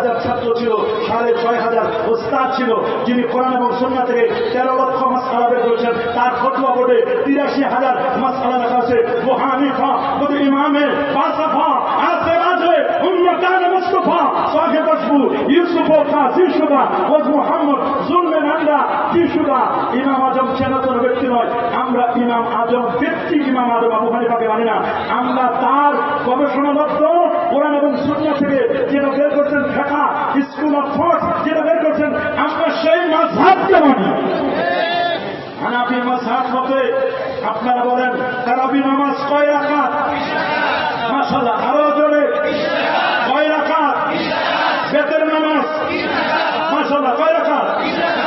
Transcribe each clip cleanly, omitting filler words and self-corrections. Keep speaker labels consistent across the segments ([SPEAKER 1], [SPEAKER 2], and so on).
[SPEAKER 1] 6,000 ছাত্র ছিল, 6,500 ওস্তাদ ছিল, যিনি কোরআন এবং সুন্নাহ থেকে 13 লক্ষ মাসআলা বের করেছেন। তার ফতোয়া বোর্ডে 83,000 মাসআলা লেখা আছে। আবু হানিফা বলে ইমামে ফালসাফা আছে আছে উম্মতান মুস্তাফা সাহেব আশবু ইউসুফ কাসিশুবা ও মুহাম্মদ জুলমেন আল্লাহ কিশুবা। ইমাম আজম চেনাতন ব্যক্তি নয়, আমরা ইমাম আজম ব্যক্তি ইমাম আজম আবু হানিফাকে মানি না। আমরা তার গবেষণালব্ধ কোরআন এবং সুন্নাহ থেকে যেটা বের করছেন, ফিকহ স্কুল অফ থট যেটা বের করছেন, আমরা সেই মাযহাবকে মানি। হানাফি মাযহাব মতে আপনারা বলেন তারাবি নামাজ কয় রাকাত? মাশাআল্লাহ, আরো জোরে কয় রাকাত? বেতের নামাজ মাশাআল্লাহ কয় রাকাত?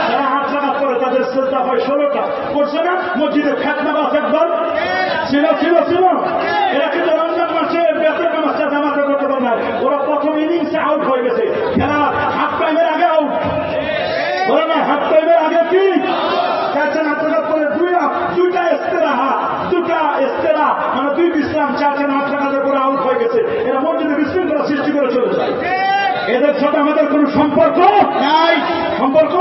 [SPEAKER 1] যারা 8 রাকাত পড়ে তাদের সিজদা হয় 16টা। করছে না মসজিদে ফেক নামাজ একবার ছিল ছিল ছিল। এরা কিন্তু রমজান মাসে বেতের নামাজটা জামাতে করতে পারে না। ওরা প্রথম ইনিংসে আউট হয়ে গেছে, খেলার হাফ টাইমের আগে আউট। ওরা না হাফ টাইমের আগে কি চারজন আত্মঘাত করে দুইটা ইস্তেরাহা, দুটা ইস্তেরা মানে 2 বিশ্রাম, 4জন 8 রাকাতের পরে আউট হয়ে গেছে। এরা মসজিদে বিশৃঙ্খলা সৃষ্টি করে চলে যায়। এদের সাথে আমাদের কোন সম্পর্ক নাই। সম্পর্ক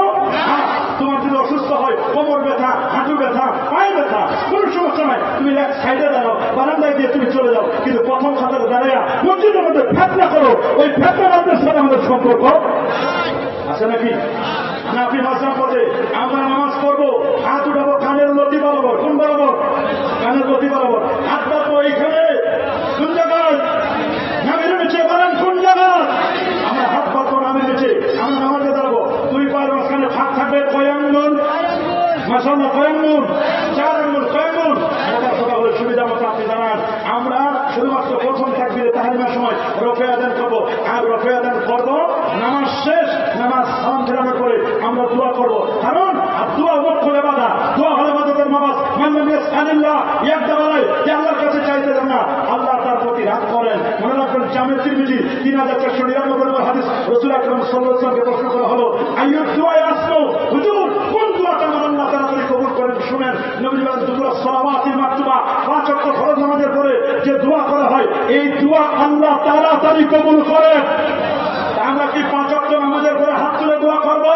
[SPEAKER 1] তোমার যদি অসুস্থ হয়, কোমর ব্যথা, হাঁটু ব্যথা, পায়ে ব্যথা, কোন সমস্যা নাই, তুমি এক সাইডে দাঁড়াও, বারান্দায় দিয়ে তুমি চলে যাও, কিন্তু প্রথম খাতারে দাঁড়াইয়া মসজিদের মধ্যে ফেতনা করো। ওই ফেতনাদের সাথে আমাদের সম্পর্ক আছে নাকি? হানাফি মাযহাব বলে আমরা নামাজ পড়বো, হাত উঠাবো কানের লতি বরাবর। কোন বরাবর? কানের লতি বরাবর। হাত পাতবো এইখানে। কোন জায়গায়? নামের নিচে। বলেন কোন জায়গায়? আমরা হাত পাতবো নামের নিচে। আমরা নামাজে দাঁড়াবো, 2 পায়ের মাঝখানে ফাঁক থাকবে। কয় আঙ্গুল? মাশাআল্লাহ কয় আঙ্গুল? 4 আঙ্গুল। কয় আঙ্গুল? কথা বলে সুবিধা মতো আপনি জানান। আমরা শুধুমাত্র প্রথম তাকবীরে তাহরিমার সময় রফে আদান করবো, আর রফে আদান করবো নামাজ শেষ, নামাজ সালাম ফেরানোর পরে আমরা দোয়া করবো। কারণ আর দোয়া মুখ্য ইবাদত, দোয়া হলো ইবাদতের নামাজ। মানলাম ইয়াসআলিল্লাহ ইয়াকদা বলে যে আল্লাহর কাছে চাইতে দেন না, আল্লাহ তার প্রতি রাগ করেন। মনে রাখবেন জামে তিরমিজি 3499 নম্বর হাদিস, রাসূল আকরাম সাল্লাল্লাহু আলাইহি ওয়াসাল্লামকে প্রশ্ন করা হলো আইয়ুদ দুআ আসলো, হুজুর কোন দোয়াটা আমার আল্লাহ তাআলা কবুল করেন? শুনেন, নবী বলেন দুআ সালাওয়াতিল মাকতুবা, 5 ওয়াক্ত ফরজ নামাজের পরে যে দোয়া করা হয়, এই দোয়া আল্লাহ তাড়াতাড়ি কবুল করেন। আমরা কি 5 ওয়াক্ত নামাজের পরে হাত তুলে দোয়া করবো?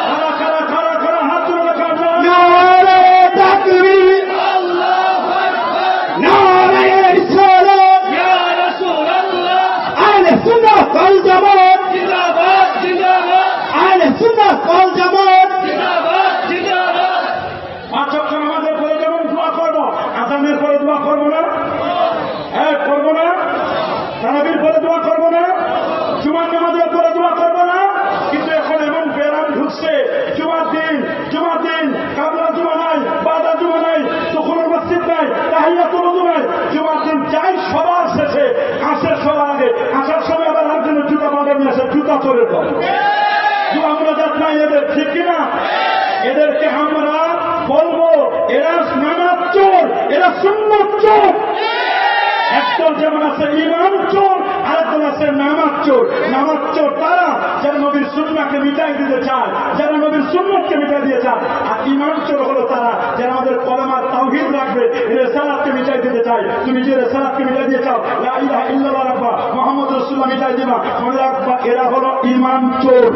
[SPEAKER 1] খারা খারা খারা খারা হাত তুলে দেখা যায়। নারে তাকবীর, আল্লাহু আকবার, নারে রিসালাত, ইয়া রাসূলুল্লাহ, আহলে সুন্নাহ ওয়াল জামাত জিন্দাবাদ জিন্দাবাদ, আহলে সুন্নাহ ওয়াল জামাত জিন্দাবাদ জিন্দাবাদ। 5 ওয়াক্ত নামাজের পরে যেমন দোয়া করবো, আযানের পরে দোয়া করবো না? হ্যাঁ করবো না? তারাবির পরে দোয়া করবো না? জুমার নামাজের পরে দোয়া করবো না? কিন্তু এখন এমন বেরাম ঢুকছে, জুমার দিন কাবলা জুমা নাই, বাদা জুমা নাই, দুখুলুল মসজিদ নাই, তাহিয়াতুল ওযু নাই। জুমার দিন যাই সবার শেষে, আসে সবার আগে, আসার সময় আবার একজন জুতা বাঁধা নিয়ে আসে, জুতা চোরের পর। জুমা মুনাজাত নাই এদের, ঠিক কিনা? এদেরকে আমরা বলবো এরা নামাজ চোর, এরা সুন্নাত চোর। একদল যেমন আছে ইমাম চোর, আরেকদল আছে নামাজ চোর। নামাজ চোর তারা যারা নবীর সুন্নাহকে মিটাই দিতে চায়, যারা নবীর সুন্নাহকে মিটাই দিয়ে চায়। আর ইমাম চোর হলো তারা যারা আমাদের কলেমার তাওহীদ রাখবে, রিসালাতকে মিটাই দিতে চায়। তুমি যে রিসালাতকে মিটাই দিয়ে চাও, লা ইলাহা ইল্লাল্লাহ রাখবা, মুহাম্মদ রাসূলুল্লাহ মিটাই দিবা, মনে রাখবা এরা হলো ইমাম চোর।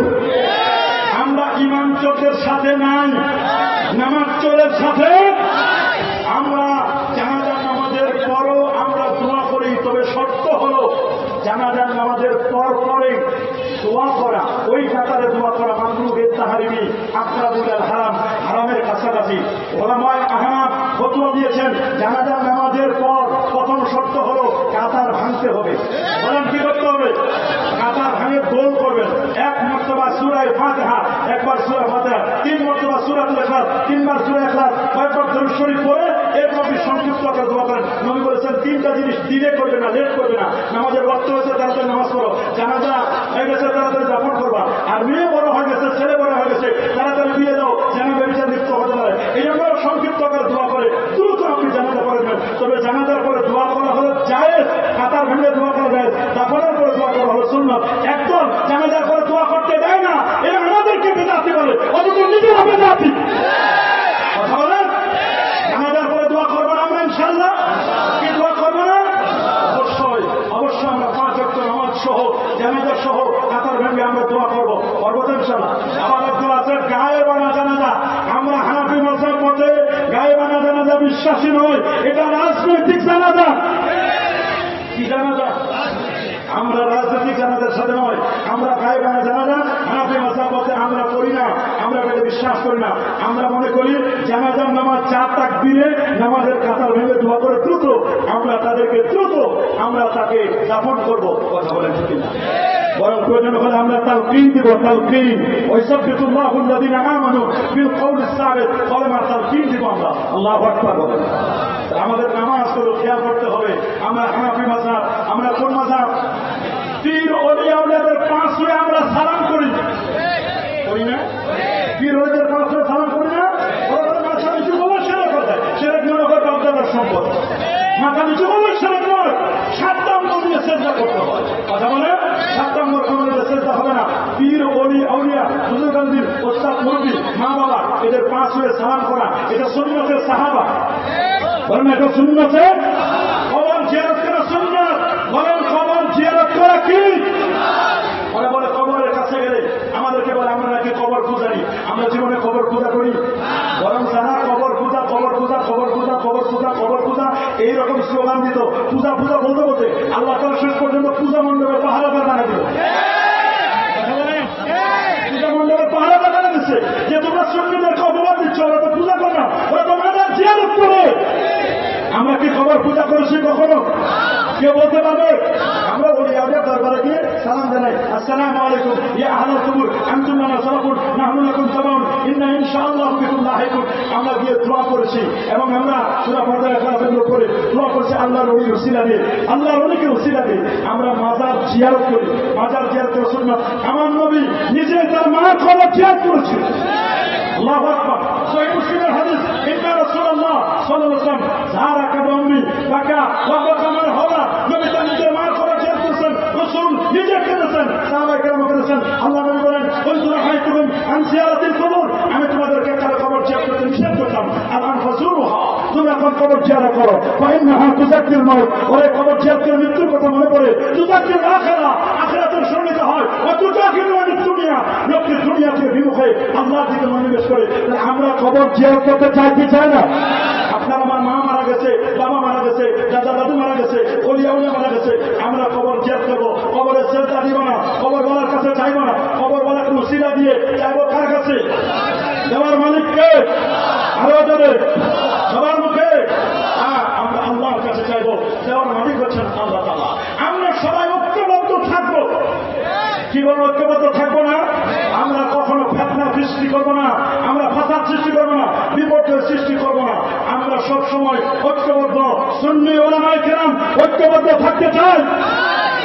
[SPEAKER 1] আমরা ইমাম চোরদের সাথে নাই, নামাজ চোরের সাথে। আমরা জানাজার নামাজের পরও আমরা দোয়া করি, তবে শর্ত হলো জানাজার নামাজের পরে দোয়া করা, ওই কাতারে দোয়া করা মাকরুহের তাহরিমি, আকরাবুল হারাম, হারামের কাছাকাছি। ওলামায়ে আহনাফ ফতোয়া দিয়েছেন জানাজার নামাজের পর প্রথম শর্ত হলো কাতার ভাঙতে হবে। বলেন কি করতে হবে? কাতার ভাঙে গোল করবেন। 1 মর্তবা সূরা ফাতিহা, একবার সূরা ফাতিহা, 3 মর্তবা সূরাতুল ইখলাস, 3 বার সূরা ইখলাস, কয়েকবার দরুদ শরীফ পড়ে এরপর সংক্ষিপ্ত আকারে দোয়া করেন। নবী বলেছেন 3টা জিনিস দিলে করবে না, লেট করবে না। নামাজের ওয়াক্ত হয়েছে তাড়াতাড়ি নামাজ পড়ো, জানাজা হয়ে গেছে তাড়াতাড়ি দাফন করবা, আর মেয়ে বড় হয়ে গেছে, ছেলে বড় হয়ে গেছে, তাড়াতাড়ি বিয়ে দাও যেন ব্যভিচার লিপ্ত হতে পারে। এই জন্য সংক্ষিপ্ত আকারে দোয়া করে দ্রুত আপনি জানাজা পড়বেন। তবে জানাজার পরে দোয়া করা হলো জায়েজ, কাতার ভেঙে দোয়া করা জায়েজ, দাফনের পরে দোয়া করা হলো সুন্নাত। একদল জানাজার পরে দোয়া করতে দেয় না, এরা আমাদেরকে বেদাতি বলে, অথচ নিজেরা বেদাতি। কথা বলেন, জানাজার পরে দোয়া করবো না আমরা ইনশাআল্লাহ? কি দোয়া করবো না? অবশ্যই অবশ্যই আমরা 5 ওয়াক্ত নামাজ সহ, জানাজা সহ, কাতার আমরা দোয়া করবো ইনশাআল্লাহ। আবার একজন আছে গায়েবানা জানাজা। আমরা হানাফি মাযহাব মতে গায়েবানা জানাজা বিশ্বাসী নয়, এটা রাজনৈতিক জানাজা। কি জানাজা? আমরা রাজনৈতিক জানাজার সাথে নয়, আমরা গায়েবানা জানাজা হানাফি মাযহাব মতে আমরা করি না, আমরা এটাকে বিশ্বাস করি না। আমরা মনে করি জানাজার নামাজ 4 তাকবীরে নামাজের কাতার ভেঙে দোয়া করে দ্রুত আমরা তাদেরকে আমরা তাকে দাফন করব। কথা বলেন ঠিক না? বরং প্রয়োজন হলে আমরা তালকিন দিব, তালকিন ওয়াইসাব্বিতুল্লাহুল্লাযীনা আমানু বিল কওলিস সাবিত, কলেমার তালকিন দিব আমরা। আল্লাহু আকবার বলেন। আমাদের নামাজগুলো খেয়াল করতে হবে। আমরা হানাফি মাযহাব, আমরা কোন মাযহাব? পীর ওলিয়া আউলিয়াদের 5 ওয়ে আমরা সালাম করি না? পীর ওলিয়াদের 5 ওয়ে সালাম করি না? ওরা মাথা নিচু করে শিরক করে, শিরক মনে করে বাপদাদার সম্পদ। মাথা নিচু করে শিরক নয়, 7 নম্বর দিয়ে সেজদা করতে হয়। কথা বলে 7 নম্বর করে সেজদা হবে না। পীর ওলি আউলিয়া বুজুর্গানদের ওস্তাদ মুরব্বি মা বাবা এদের 5 ওয়ে সালাম করা, এটা সুন্নতের সাহাবা। বলেন এটা সুন্নতে? কবর জিয়ারত করা সুন্নাত। বলেন কবর জিয়ারত করা কি? ওরা বলে কবরের কাছে গেলে আমাদেরকে বলে আমরা নাকি কবর পূজারি। আমরা জীবনে কবর পূজা করি? বরং যারা কবর পূজা কবর পূজা কবর পূজা কবর পূজা কবর পূজা এইরকম স্লোগান দিত, পূজা পূজা বলতে বলতে আল্লাহ তাআলা শেষ পর্যন্ত পূজা মণ্ডপে পাহারাদার বানিয়ে দিল। পূজা মণ্ডপে পাহারাদার বানিয়ে দিচ্ছে যে তোমরা সুন্নিদেরকে অপমান দিচ্ছ, ওরা তো পূজা করে না, ওরা তো মাজার জিয়ারত করে। আমরা কি কবর পূজা করেছি কখনো? কেউ বলতে পারবে? আমরা বলি আউলিয়া দরবারে গিয়ে সালাম জানাই, আসসালামু আলাইকুম ইয়া আহলাল কুবুর আনতুম লানা সালাফুন নাহনু লাকুম তাবাউন ইন্না ইনশাআল্লাহু বিকুম লাহিকুন। আমরা গিয়ে দোয়া করেছি এবং আমরা সূরা ফাতিহা ইখলাসের উপরে দোয়া করেছি আল্লাহর ওলির উসিলা দিয়ে, আল্লাহর ওলিকে উসিলা দিয়ে আমরা মাজার জিয়ারত করি। মাজার জিয়ারত করা সুন্নাত। আমার নবী নিজে তার মার কবর জিয়ারত করেছেন। আল্লাহু আকবার। সহিহ মুসলিমের হাদিস, ইন্না রাসূলুল্লাহ সাল্লাল্লাহু আলাইহি ওয়াসাল্লাম যারা কাদমি বাকা ওয়া বাকামান হওয়া, নবী তার নিজের মার কবর জিয়ারত করেছেন। রাসূল নিজে করেছেন, সাহাবায়ে কেরাম করেছেন। আল্লাহ নবী বলেন, কুনতু নাহাইতুকুম আন জিয়ারাতিল কুবুর, আমি তোমাদেরকে কারো কবর জিয়ারত করতে নিষেধ করতাম। আন ফাজুরুহা, তুমি এখন কবর জিয়ারত করো। ফাইন্নাহা তুযাক্কিরুল মাউত, ওরে কবর জিয়ারত করে মৃত্যুর কথা মনে পড়ে। তুযাক্কিরুল আখিরা, আখিরাতের স্মরণিত হয়। ওয়া তুযাক্কিরু আনিদ দুনিয়া, লোকে দুনিয়া থেকে বিমুখে আল্লাহর দিকে মনোনিবেশ করে। আমরা কবর জিয়ারত করতে চাই কি চাই না? আপনার আমার মা মারা গেছে, বাবা মারা গেছে, দাদা দাদু মারা গেছে, ওলিয়া উলিয়া মারা গেছে, আমরা কবর জিয়ারত করবো। কবরের সেজদা দিব না, কবর বলার কাছে চাইব না, কবর বলাকে উসিলা দিয়ে চাইবো কার কাছে? দেওয়ার মালিককে। আরো যাবে সবার মুখে আমরা আল্লাহর কাছে চাইবো। দেওয়ার মালিক হচ্ছেন আল্লাহ তাআলা। আমরা সবাই ঐক্যবদ্ধ থাকবো। কি বলবো? ঐক্যবদ্ধ থাকবো না? আমরা কখনো ফিতনা সৃষ্টি করবো না, আমরা ফাসাদ সৃষ্টি করবো না, বিপর্যয় সৃষ্টি করবো না। আমরা সব সময় ঐক্যবদ্ধ। সুন্নি উলামায়ে কেরাম ঐক্যবদ্ধ থাকতে চাই।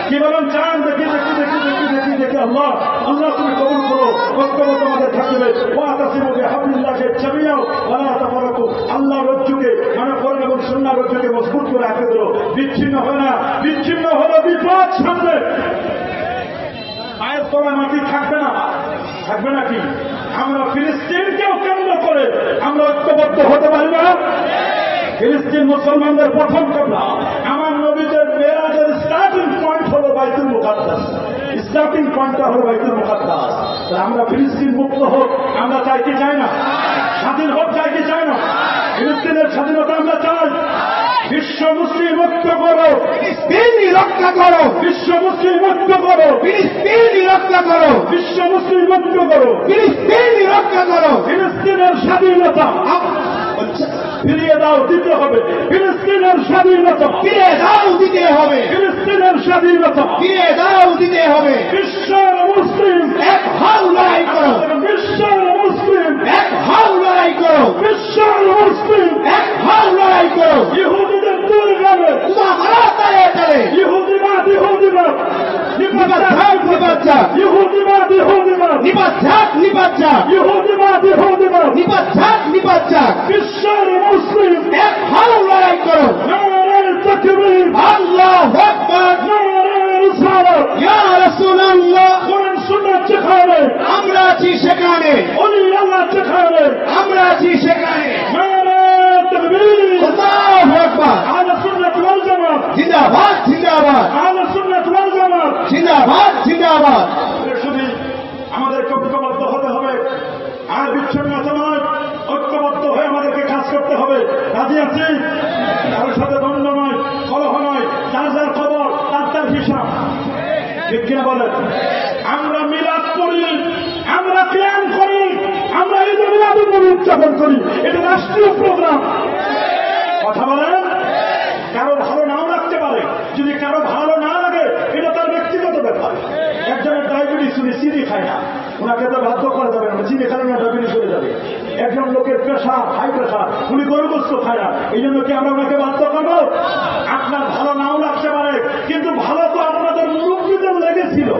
[SPEAKER 1] কি বলেন? চান? দেখি দেখি দেখি দেখি দেখি দেখি আল্লাহ আল্লাহ তুমি কবুল করো। ঐক্যবদ্ধ আমাদের থাকবে। ওয়াতাসিমু বিহাবলিল্লাহি জামিআন ওয়া লা তাফাররাকু, আল্লাহর রজ্জুকে মানে কোরআন এবং সুন্নাহর রজ্জুকে মজবুত করে আঁকড়ে ধরো। বিচ্ছিন্ন হয় না, বিচ্ছিন্ন হলো বিপদ সামনে। আয়ের তলায় মাটি থাকবে না, থাকবে নাকি? আমরা ফিলিস্তিনকেও কেন্দ্র করে আমরা ঐক্যবদ্ধ হতে পারি না? ফিলিস্তিন মুসলমানদের প্রথম কথা। আমার নবীদের মেরাজের স্টার্টিং পয়েন্ট হলো বাইতুল মুকাদ্দাস। স্টার্টিং পয়েন্টটা হলো বাইতুল মুকাদ্দাস। আমরা ফিলিস্তিন মুক্ত হোক আমরা চাই কি চাই না? স্বাধীন হোক চাই কি চাই না? ফিলিস্তিনের স্বাধীনতা আমরা চাই। বিশ্ব মুসলিম ঐক্য করো, ফিলিস্তিনি রক্ষা করো। বিশ্ব মুসলিম ঐক্য করো, ফিলিস্তিনি রক্ষা করো। বিশ্ব মুসলিম ঐক্য করো, ফিলিস্তিনি রক্ষা করো। ফিলিস্তিনের স্বাধীনতা ফিরিয়ে দাও, দিতে হবে। ফিলিস্তিনের স্বাধীনতা ফিরিয়ে দাও, দিতে হবে। ফিলিস্তিনের স্বাধীনতা ফিরিয়ে দাও, দিতে হবে। বিশ্বের মুসলিম এক হও, লড়াই করো। বিশ্বের মুসলিম এক হও, লড়াই করো। বিশ্বের মুসলিম এক হও, লড়াই করো। ইহুদিদের দূর গেলে ইহুদিবাদ ইহুদিবাদ নিপাত নিপাত ইহুদিবাদ ইহুদিবাদ নিপাত নিপাত ইহুদিবাদ ইহুদিবাদ নিপাত নিপাত। বিশ্বের মুসলিম এক হও, লড়াই করো। নারে তাকবীর, আল্লাহু আকবার। নারে রিসালাত, ইয়া রাসূলুল্লাহ। কোরআন সুন্নাহ যেখানে আমরা আছি সেখানে, ওলি আল্লাহ যেখানে আমরা আছি সেখানে। নারে তাকবীর, আল্লাহু আকবার। আহলে সুন্নাত ওয়াল জামাত জিন্দাবাদ, জিন্দাবাদ। আহলে সুন্নাত ওয়াল জামাত জিন্দাবাদ, জিন্দাবাদ। শুধু আমরা মিলাদ করি, আমরা কিয়াম করি, আমরা ঈদ মিলাদুন নবী উদযাপন করি। এটা রাষ্ট্রীয় প্রোগ্রাম। কথা বলেন। কারো ভালো নাও লাগতে পারে, যদি কারো ভালো না লাগে এটা তার ব্যক্তিগত ব্যাপার। একজনের ডায়াবেটিস, উনি চিনি খায় না, ওনাকে তো বাধ্য করা যাবে না, চিনি খেলে না ডায়াবেটিস হয়ে যাবে। একজন লোকের প্রেশার, হাই প্রেশার, উনি গরুগ্রস্ত খায় না, এই জন্য কি আমরা ওনাকে বাধ্য করবো? আপনার ভালো নাও লাগতে পারে, কিন্তু ভালো তো আপনাদের মুরব্বীদের লেগেছিল।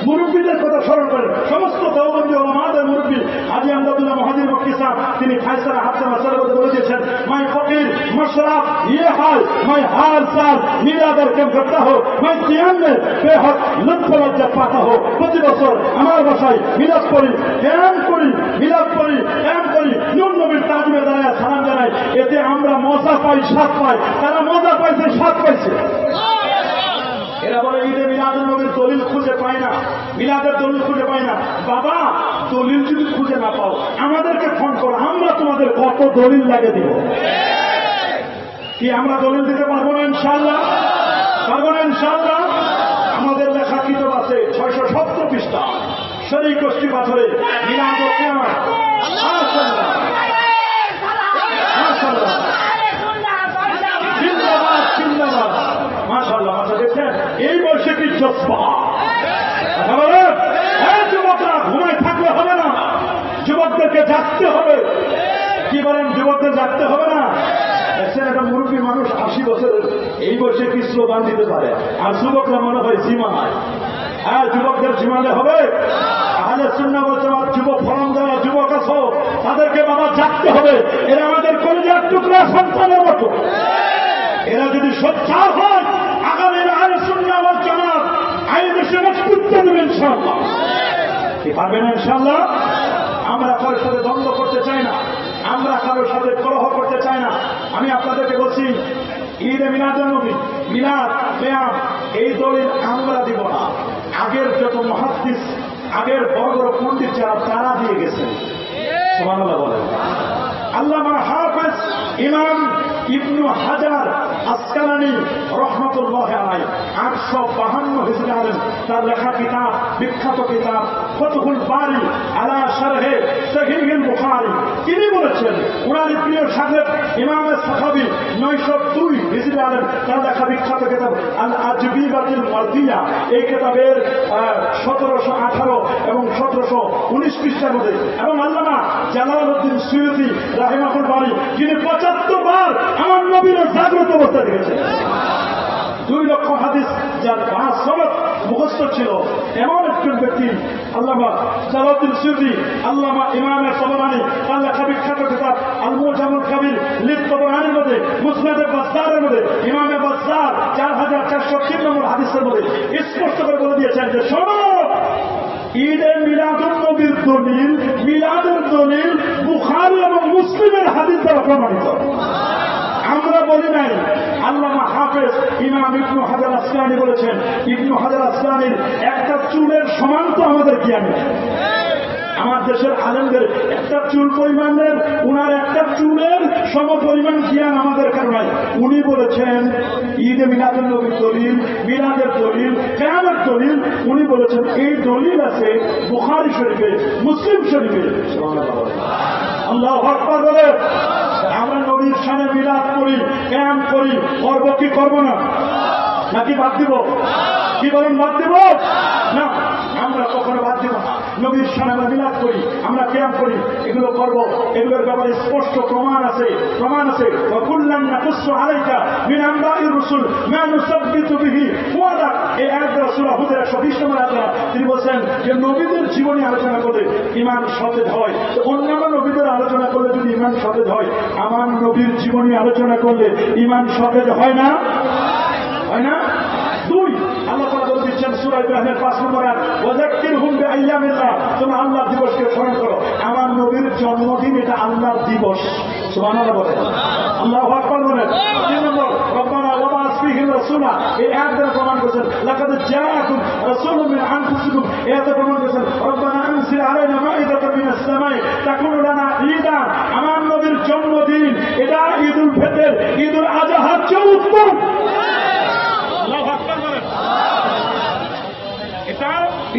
[SPEAKER 1] মুরব্বীদের কথা স্মরণ করেন। সমস্ত দেওবন্দি ওলামাদের মুরব্বী হাজী আমদাদুল্লাহ মুহাজির মক্কি সাহেব, তিনি ফায়সালা হাফসা মাসালার মধ্যে বলে দিয়েছেন, মাই ফকির মশরাফ ইয়ে হাল मैं हर साल मिलाद कैंप करता हूँ, मैं कियाम में बेहद लुत्फ लज्जा पाता हूँ। प्रति बছর আমার বাসায় মিলাদ করি, কিয়াম করি, মিলাদ করি, কিয়াম করি, নূর নবীর তাজমে দাঁড়ায় সালাম জানাই। এতে আমরা মজা পাই, স্বাদ পাই। তারা মজা পাইছে, স্বাদ পাইছে। এরা বলে ঈদে মিলাদুন নবীর দলিল খুঁজে পায় না, মিলাদের দলিল খুঁজে পায় না। বাবা, দলিল যদি খুঁজে না পাও আমাদেরকে ফোন করো, আমরা তোমাদের কত দলিল লাগে দিব। কি আমরা দলিল দিতে পারবো না? ইনশাআল্লাহ পারবো না। ইনশাআল্লাহ আমাদের লেখা কিতাব আছে 670 পৃষ্ঠা, শরীর গোষ্ঠী পাথরে মিলাদ ও কিয়াম। মাশাআল্লাহ মাশাআল্লাহ, জিন্দাবাদ জিন্দাবাদ, মাশাআল্লাহ। আচ্ছা দেখছেন, এই বয়সে কি জজ্বা। যুবকরা ঘুমায় থাকলে হবে না, যুবকদেরকে জাগতে হবে। কি বলেন? যুবকদের জাগতে হবে না? একটা মুরব্বী মানুষ 80 বছরের, এই বয়সে কি স্লোগান দিতে পারে? আর যুবকরা মনে হয় জিমায়। হ্যাঁ, যুবকদের জিমালে হবে। আহলে সুন্নাহ ওয়াল জামাত যুবক ফরম যারা যুবক আছো, তাদেরকে বাবা জাগতে হবে। এরা আমাদের কলিজার টুকরা সন্তানের মতো। এরা যদি সোচ্চার হয়, আগামী আহলে সুন্নাহ ওয়াল জামাত এই দেশে নেতৃত্ব দেবে ইনশাআল্লাহ। কি পারবেন ইনশাআল্লাহ? আমরা কারোর সাথে দ্বন্দ্ব করতে চাই না, আমরা কারোর সাথে কলহ করতে চাই না। আমি আপনাদেরকে বলছি, ঈদে মিলাদুন নবী, মিলাদ, কিয়াম, এই দলিল আমরা দিব না। আগের যত মুহাদ্দিস, আগের বড় বড় পণ্ডিত যারা, তারা দিয়ে গেছেন। সুবহানাল্লাহ বলেন। আল্লামা হাফেজ ইমাম ইবনু হাজার আসকালানী রহমতুল্লাহ আলাইহি 852 হিজরি আলেম, তার লেখা কিতাব, বিখ্যাত কিতাব ফতহুল বারি আলা শারহে সহিহুল বুখারী, তিনি বলেছেন, ওনার প্রিয় শাগির্দ ইমাম সাখাবী 902 হিজরি আলেম, তার লেখা বিখ্যাত কিতাব আল আজবিবাতুল মারদিয়া, এই কিতাবের 1718 এবং 1719 পৃষ্ঠার মধ্যে, এবং আল্লামা জালালউদ্দিন সুয়ুতী রাহিমাহুল বারী, যিনি 75 বার আমার নবীর জাগ্রত অবস্থা দেখেছেন। 2 লক্ষ হাদিস যার 5 সনদ মুখস্থ ছিল, এমন একজন ব্যক্তি আল্লামা জালালউদ্দিন সুয়ুতী। আল্লামা ইমাম তাবরানী, তার লেখা বিখ্যাত কিতাব আল মুজামুল কবির লিত তাবরানীর মধ্যে, মুসনাদ বাজ্জারের মধ্যে, ইমাম বাজ্জার 4403 নম্বর হাদিসের মধ্যে স্পষ্ট করে বলে দিয়েছেন যে, শোনো, ঈদে মিলাদুন নবীর দলিল, মিলাদের দলিল বুখারী এবং মুসলিমের হাদিস দ্বারা প্রমাণিত। আমরা বলি নাই। আল্লামা হাফেজ ইমাম ইবনু হাজার আসকালানী বলেছেন, ইবনু হাজার আসকালানীর একটা চুলের সমান তো আমাদের জ্ঞান নেই। আমার দেশের আলেমদের একটা চুল পরিমাণের, উনার একটা চুলের সম পরিমাণ জ্ঞান আমাদের কারণে। উনি বলেছেন ঈদে মিলাদুন নবীর দলিল, মিলাদের দলিল, কিয়ামের দলিল, উনি বলেছেন এই দলিল আছে বুখারী শরীফে, মুসলিম শরীফে। আল্লাহু আকবার বলে। আমরা নবীর শানে মিলাদ করি, কিয়াম করি, করব কি করব না? নাকি বাদ দিব? কি বলেন, বাদ দিব না? আমরা কখনো বাদ দিব না। নবীর শানে আমরা মিলাদ করি, আমরা কিয়াম করি, এগুলো করব। এগুলোর ব্যাপারে স্পষ্ট প্রমাণ আছে, প্রমাণ আছে। ওয়াকুল্লান নাকুসু আলাইকা মিন আমবাইর রাসূল মা নুসাব্বিতু বিহি ফুআদাক, এই আয়াতটা সূরা হুদের 120 নম্বর আয়াত। তিনি বলেন যে নবীদের জীবনী আলোচনা করলে ঈমান সতেজ হয়। তো অন্যান্য নবীদের আলোচনা করলে যদি ঈমান সতেজ হয়, আমার নবীর জীবনী আলোচনা করলে ঈমান সতেজ হয় না? হয় না? 2, আল্লাহ তাআলা বলে দিচ্ছেন সূরা ইব্রাহিমের 5 নম্বর আয়াত, ওয়াযাক্কিরহুম বিআইয়ামিল্লাহ, তোমরা আল্লাহর দিবসকে স্মরণ করো। আমার নবীর জন্মদিন এটা আল্লাহর দিবস। সুবহানাল্লাহ বলেন, আল্লাহু আকবার বলেন। 3 নম্বর, রব্বানা ওয়াবা'আস ফীহিম রাসূলা, এই আয়াত দ্বারা প্রমাণ করেছেন লাকাদ জাআকুম রাসূলুম মিন আনফুসিকুম, এই আয়াতে প্রমাণ করেছেন রব্বানা আনজিল আলাইনা মাইদাতাম মিনাস সামাই তাকুনু লানা ঈদা, আমার নবীর জন্মদিন এটা ঈদুল ফিতর, ঈদুল আযহার চেয়ে উত্তম। আল্লাহু আকবার বলেন। এটা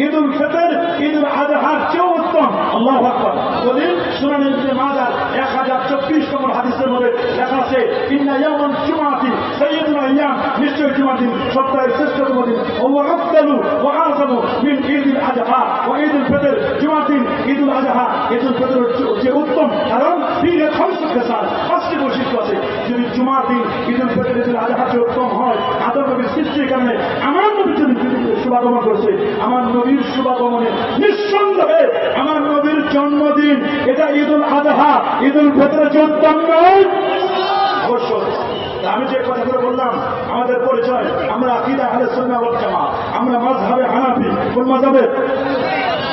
[SPEAKER 1] ঈদুল ফিতর ঈদুল আজহার চেয়েও উত্তম। আল্লাহু আকবার। দলিল সুনান ইবনে মাজাহ 1024 নম্বর হাদিসের মধ্যে লেখা আছে, ইন্না ইয়াউমাল জুমআতি সাইয়্যিদুল আইয়াম, নিশ্চয় জুমার দিন সপ্তাহের শ্রেষ্ঠতম দিন, ওয়া আফদালু ওয়া আযমু মিন ঈদুল আজহা ওয়া ঈদুল ফিতর। জুমার দিন ঈদুল আজহা ঈদুল ফিতরের চেয়ে উত্তম, কারণ ফিহে খামসু খিসাল, 5টি বৈশিষ্ট্য আছে। যদি জুমার দিন ঈদুল ফিতর ঈদুল আজহা চেয়ে উত্তম হয়, আদম নবীর সৃষ্টির কারণে আমার নবী যদি শুভাগমন করছে, আমার নবীর শুভাগমনে নিঃসন্দেহে আমার নবীর জন্মদিন এটা ঈদুল আজহা ঈদুল ফিতরের চেয়ে উত্তম নয়? অবশ্যই। আমি যে কথাগুলো বললাম আমাদের পরিচয়, আমরা আকীদা আহলে সুন্নাহ ওয়াল জামাত, আমরা মাযহাবে হানাফি। কোন মাযহাবে?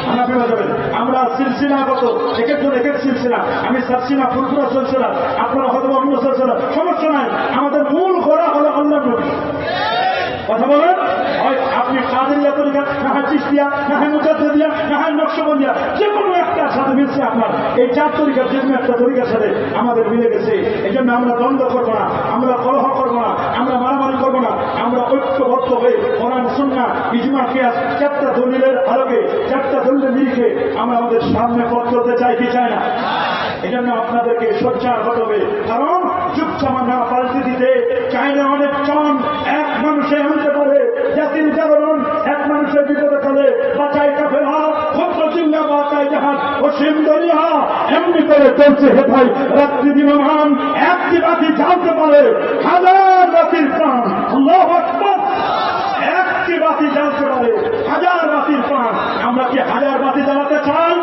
[SPEAKER 1] হানাফি মাযহাবে। আমরা সিলসিলাগত এক একজন এক এক সিলসিলা, আমি সাতসিনা ফুলপুরা সিলসিলা, আপনারা হয়তো অন্য সিলসিলা, সমস্যা নাই। আমাদের মূল গোড়া হলো আল্লাহর নবী। কথা বলেন, হয় আপনি কাদেরিয়া তরিকা, না হয় চিশতিয়া, না হয় মুজাদ্দিদিয়া, না হয় নকশবন্দিয়া, যে কোনো একটার সাথে মিলছে আপনার। এই 4 তরিকার যে কোনো একটা তরিকার সাথে আমাদের মিলে গেছে। এই জন্য আমরা দ্বন্দ্ব করবো না, আমরা কলহ করবো না, আমরা মারামারি করবো না। আমরা ঐক্যবদ্ধ হয়ে কোরআন সুন্নাহ ইজমা কিয়াস 4টা দলিলের আলোকে 4টা দলিলের নিরিখে আমরা আমাদের সামনে পথ চলতে চাই কি চাই না? এই জন্য আপনাদেরকে সোচ্চার হতে হবে, কারণ যুগ জামানা পাল্টে দিতে চাইলে অনেক চন এক মানুষে আনতে পারে। জাতির জাগরণ এক মানুষের বিপদে ফেলে, বাঁচাই কাফেলা ক্ষত্র চিন্তা বাঁচাই জাহাজ অসীম দরিয়া। এমনি করে চলছে হে ভাই রাত্রি দিনমান, একটি রাতি জ্বালতে পারে হাজার রাতির প্রাণ। আল্লাহু আকবার। একটি বাতি জ্বালতে পারে হাজার বাতির প্রাণ। আমরা কি হাজার বাতি জ্বালাতে চাই?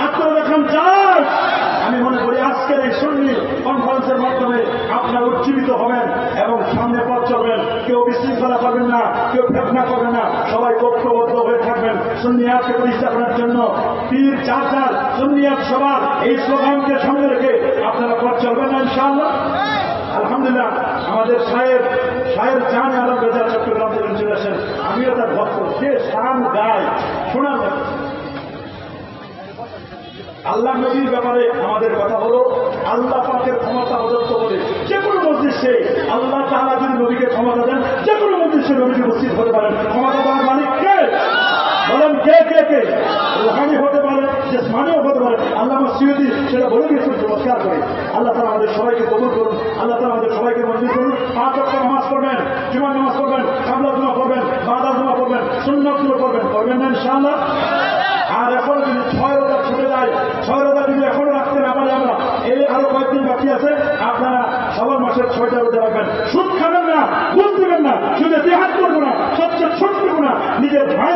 [SPEAKER 1] আপনারা দেখেন চাই। আমি মনে করি আজকের এই সুন্নি কনফারেন্সের মাধ্যমে আপনারা উজ্জীবিত হবেন এবং সামনে পথ চলবেন। কেউ বিশৃঙ্খলা করবেন না, কেউ ফেতনা করবেন না, সবাই ঐক্যবদ্ধ হয়ে থাকবেন সুন্নিয়াতকে প্রতিষ্ঠা করার জন্য। পীর চাচার সুন্নিয়াত সবার এই স্লোগানকে সামনে রেখে আপনারা পথ চলবেন না ইনশাআল্লাহ। আলহামদুলিল্লাহ, আমাদের সাহেব জানে আলম রেজা চট্টগ্রাম থেকে চলে আসেন। আমিও তার ভক্ত, সে শান গায় শোনা যায়। আল্লাহ নবীর ব্যাপারে আমাদের কথা হলো, আল্লাহ পাকের ক্ষমতা প্রদত্ত বলে যে কোনো মজলিসে আল্লাহ তাআলা যদি নবীকে ক্ষমতা দেন, যে কোনো মজলিসে নবীকে উপস্থিত হতে পারেন। ক্ষমতা দেওয়ার মালিক কে? বলেন কে কে কে? রুহানি হতে পারে, জিসমানিও হতে পারে। আল্লামা সিউতি সেটা বলে দিয়েছেন চমৎকার করে। আল্লাহ তাআলা আমাদের সবাইকে কবুল করুন, আল্লাহ তাআলা আমাদের সবাইকে মঞ্জুর করুন। 5 ওয়াক্ত নামাজ পড়বেন, জুমার নামাজ পড়বেন, কাবলা জুমা পড়বেন, বাদা জুমা পড়বেন, সুন্নাতগুলো পড়বেন। করবেন না ইনশাআল্লাহ? আর এখন যদি 6 রোজা ছুটে যায়, 6 রোজা যদি এখনো রাখতে না পারি আমরা, এই আরো কয়েকদিন বাকি আছে, আপনারা সবার মাসের 6টা রোজা রাখবেন। সুদ খাবেন না, ঘুষ দেবেন না, শুধু দেহাত করবো না, সবচেয়ে ছোট করবো না, নিজের ভাই